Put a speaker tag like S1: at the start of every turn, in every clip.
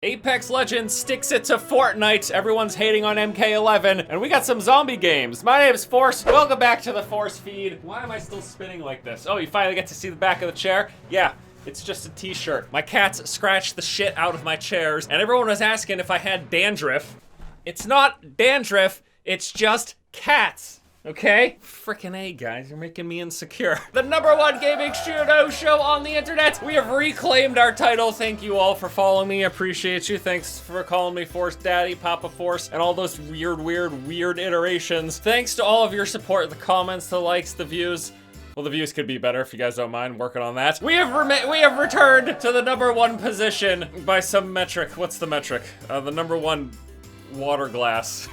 S1: Apex Legends sticks it to Fortnite. Everyone's hating on MK11, and we got some zombie games. My name's Force. Welcome back to the Force feed. Why am I still spinning like this? Oh, you finally get to see the back of the chair? Yeah. It's just a t-shirt. My cats scratched the shit out of my chairs, and everyone was asking if I had dandruff. It's not dandruff, it's just cats. Okay? Frickin' A, guys, you're making me insecure. The #1 gaming show on the internet. We have reclaimed our title. Thank you all for following me. I appreciate you. Thanks for calling me Force Daddy, Papa Force, and all those weird iterations. Thanks to all of your support, the comments, the likes, the views. Well, the views could be better if you guys don't mind working on that. We have returned to the #1 position by some metric. What's the metric? The #1 water glass.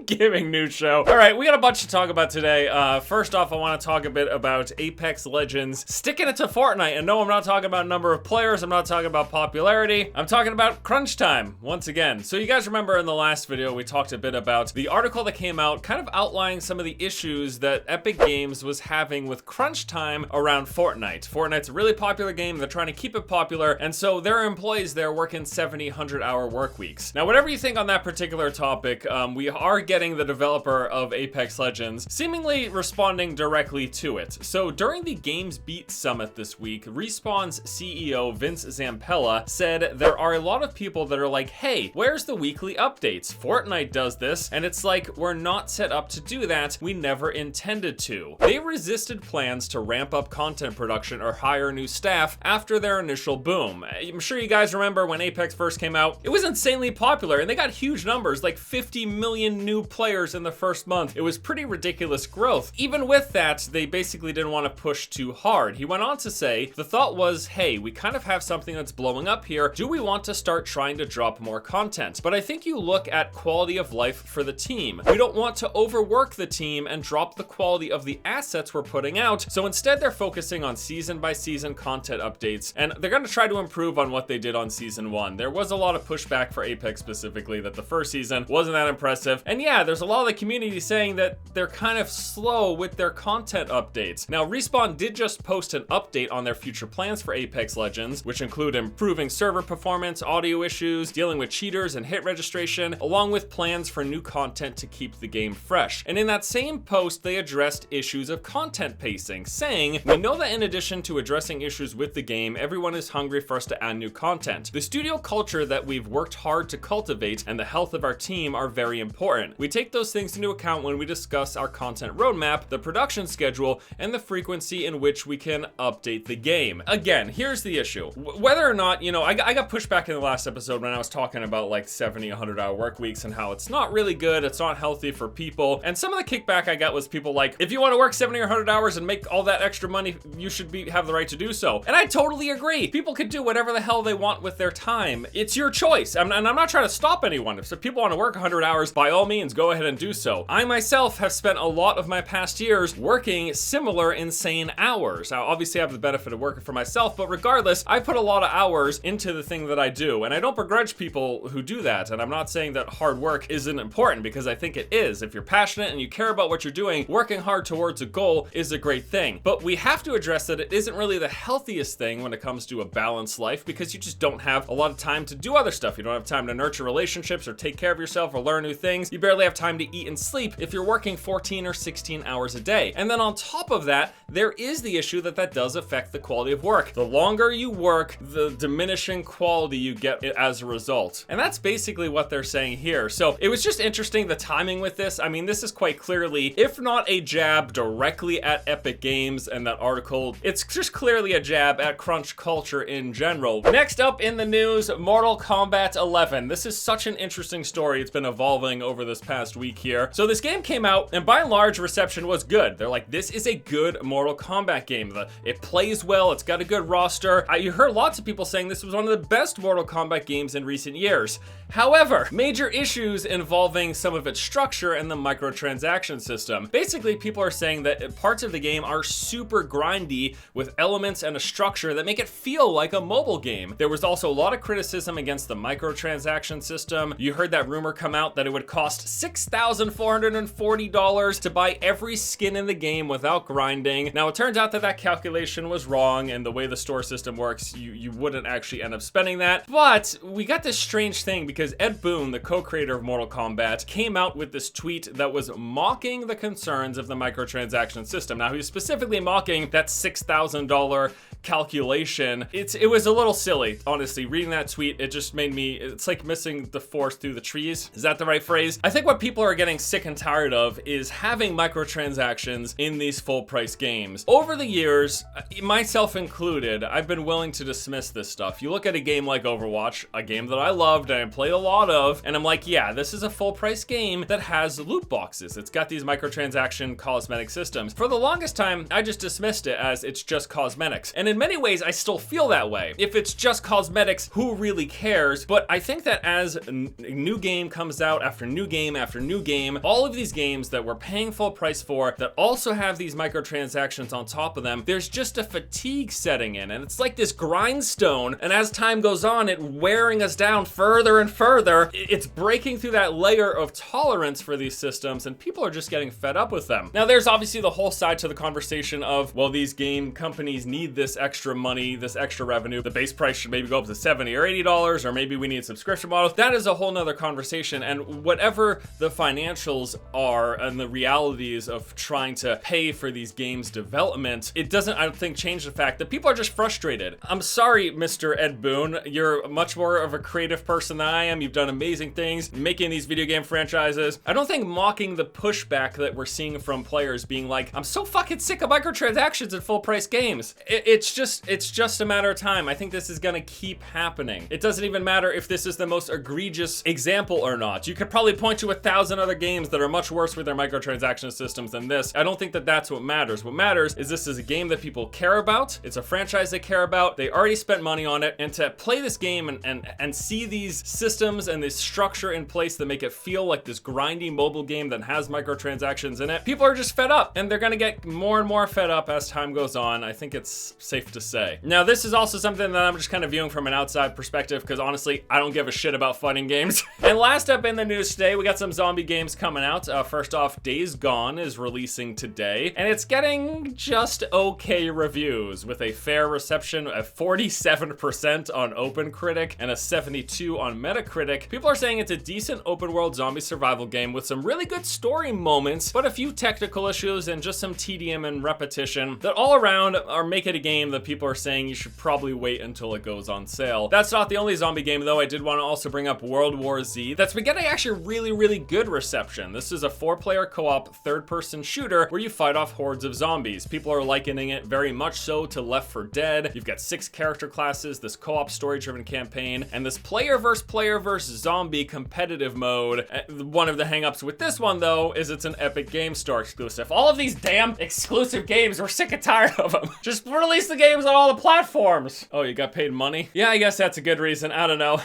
S1: Gaming news show. All right, we got a bunch to talk about today. First off, I want to talk a bit about Apex Legends sticking it to Fortnite. And no, I'm not talking about number of players. I'm not talking about popularity. I'm talking about crunch time once again. So you guys remember in the last video, we talked a bit about the article that came out kind of outlining some of the issues that Epic Games was having with crunch time around Fortnite. Fortnite's a really popular game. They're trying to keep it popular. And so there are employees there working 70, 100-hour work weeks. Now, whatever you think on that particular topic, we are getting the developer of Apex Legends seemingly responding directly to it. So during the Games Beat Summit this week, Respawn's CEO Vince Zampella said there are a lot of people that are like, hey, where's the weekly updates? Fortnite does this, and it's like, we're not set up to do that. We never intended to. They resisted plans to ramp up content production or hire new staff after their initial boom. I'm sure you guys remember when Apex first came out, it was insanely popular and they got huge numbers, like 50 million new players in the first month. It was pretty ridiculous growth. Even with that, they basically didn't want to push too hard. He went on to say, the thought was, hey, we kind of have something that's blowing up here. Do we want to start trying to drop more content? But I think you look at quality of life for the team. We don't want to overwork the team and drop the quality of the assets we're putting out. So instead, they're focusing on season by season content updates, and they're going to try to improve on what they did on season 1. There was a lot of pushback for Apex specifically that the first season wasn't that impressive. And yeah, there's a lot of the community saying that they're kind of slow with their content updates. Now, Respawn did just post an update on their future plans for Apex Legends, which include improving server performance, audio issues, dealing with cheaters and hit registration, along with plans for new content to keep the game fresh. And in that same post, they addressed issues of content pacing, saying, we know that in addition to addressing issues with the game, everyone is hungry for us to add new content. The studio culture that we've worked hard to cultivate and the health of our team are very important. We take those things into account when we discuss our content roadmap, the production schedule, and the frequency in which we can update the game. Again, here's the issue. Whether or not, you know, I got pushed back in the last episode when I was talking about like 70, 100-hour work weeks and how it's not really good, it's not healthy for people. And some of the kickback I got was people like, if you want to work 70 or 100 hours and make all that extra money, you should have the right to do so. And I totally agree. People can do whatever the hell they want with their time. It's your choice. And I'm not trying to stop anyone. If people want to work 100 hours, by all means, go ahead and do so. I myself have spent a lot of my past years working similar insane hours. Now, obviously I have the benefit of working for myself, but regardless, I put a lot of hours into the thing that I do, and I don't begrudge people who do that. And I'm not saying that hard work isn't important, because I think it is. If you're passionate and you care about what you're doing, working hard towards a goal is a great thing. But we have to address that it isn't really the healthiest thing when it comes to a balanced life, because you just don't have a lot of time to do other stuff. You don't have time to nurture relationships or take care of yourself or learn new things. You barely have time to eat and sleep if you're working 14 or 16 hours a day. And then on top of that, there is the issue that does affect the quality of work. The longer you work, the diminishing quality you get as a result. And that's basically what they're saying here. So it was just interesting, the timing with this. I mean, this is quite clearly, if not a jab directly at Epic Games and that article, it's just clearly a jab at crunch culture in general. Next up in the news, Mortal Kombat 11. This is such an interesting story. It's been evolving over this past week here. So this game came out, and by and large, reception was good. They're like, this is a good Mortal Kombat game. It plays well, it's got a good roster. You heard lots of people saying this was one of the best Mortal Kombat games in recent years. However, major issues involving some of its structure and the microtransaction system. Basically, people are saying that parts of the game are super grindy with elements and a structure that make it feel like a mobile game. There was also a lot of criticism against the microtransaction system. You heard that rumor come out that it would cost $6,440 to buy every skin in the game without grinding. Now, it turns out that that calculation was wrong, and the way the store system works, you wouldn't actually end up spending that. But we got this strange thing because Ed Boon, the co-creator of Mortal Kombat, came out with this tweet that was mocking the concerns of the microtransaction system. Now, he was specifically mocking that $6,000 calculation. It was a little silly, honestly. Reading that tweet, it just made me, it's like missing the forest through the trees. Is that the right phrase? I think what people are getting sick and tired of is having microtransactions in these full price games. Over the years, myself included, I've been willing to dismiss this stuff. You look at a game like Overwatch, a game that I loved and I played a lot of, and I'm like, yeah, this is a full price game that has loot boxes. It's got these microtransaction cosmetic systems. For the longest time, I just dismissed it as it's just cosmetics. And in many ways, I still feel that way. If it's just cosmetics, who really cares? But I think that as a new game comes out after new game after new game, all of these games that we're paying full price for that also have these microtransactions on top of them, there's just a fatigue setting in, and it's like this grindstone, and as time goes on, it wearing us down further and further. It's breaking through that layer of tolerance for these systems, and people are just getting fed up with them. Now, there's obviously the whole side to the conversation of, well, these game companies need this extra money, this extra revenue. The base price should maybe go up to $70 or $80, or maybe we need subscription models. That is a whole nother conversation, and whatever the financials are and the realities of trying to pay for these games development, it doesn't, I don't think, change the fact that people are just frustrated. I'm sorry, Mr. Ed Boon, you're much more of a creative person than I am. You've done amazing things making these video game franchises. I don't think mocking the pushback that we're seeing from players being like, I'm so fucking sick of microtransactions in full price games. It's just a matter of time. I think this is gonna keep happening. It doesn't even matter if this is the most egregious example or not. You could probably point to 1,000 other games that are much worse with their microtransaction systems than this. I don't think that that's what matters. What matters is this is a game that people care about. It's a franchise they care about. They already spent money on it, and to play this game and see these systems and this structure in place that make it feel like this grindy mobile game that has microtransactions in it, people are just fed up, and they're gonna get more and more fed up as time goes on. I think it's safe to say. Now, this is also something that I'm just kind of viewing from an outside perspective, because honestly, I don't give a shit about fighting games. And last up in the news today, we got some zombie games coming out. First off, Days Gone is releasing today, and it's getting just okay reviews with a fair reception of 47% on OpenCritic and a 72 on Metacritic. People are saying it's a decent open world zombie survival game with some really good story moments, but a few technical issues and just some tedium and repetition that all around are make it a game that people are saying you should probably wait until it goes on sale. That's not the only zombie game though. I did want to also bring up World War Z. That's been getting actually really good reception. This is a 4-player co-op third-person shooter where you fight off hordes of zombies. People are likening it very much so to Left 4 Dead. You've got 6 character classes, this co-op story-driven campaign, and this player versus zombie competitive mode. One of the hang-ups with this one though is it's an Epic Game Store exclusive. All of these damn exclusive games, we're sick and tired of them. Just release the games on all the platforms. Oh, you got paid money? Yeah, I guess that's a good reason. I don't know.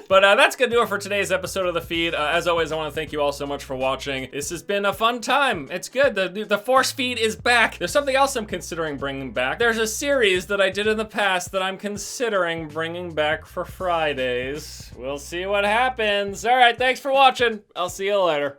S1: But that's gonna do it for today's episode of the feed. As always, I want to thank you all so much for watching. This has been a fun time. It's good. The force feed is back. There's something else I'm considering bringing back. There's a series that I did in the past that I'm considering bringing back for Fridays. We'll see what happens. All right, thanks for watching. I'll see you later.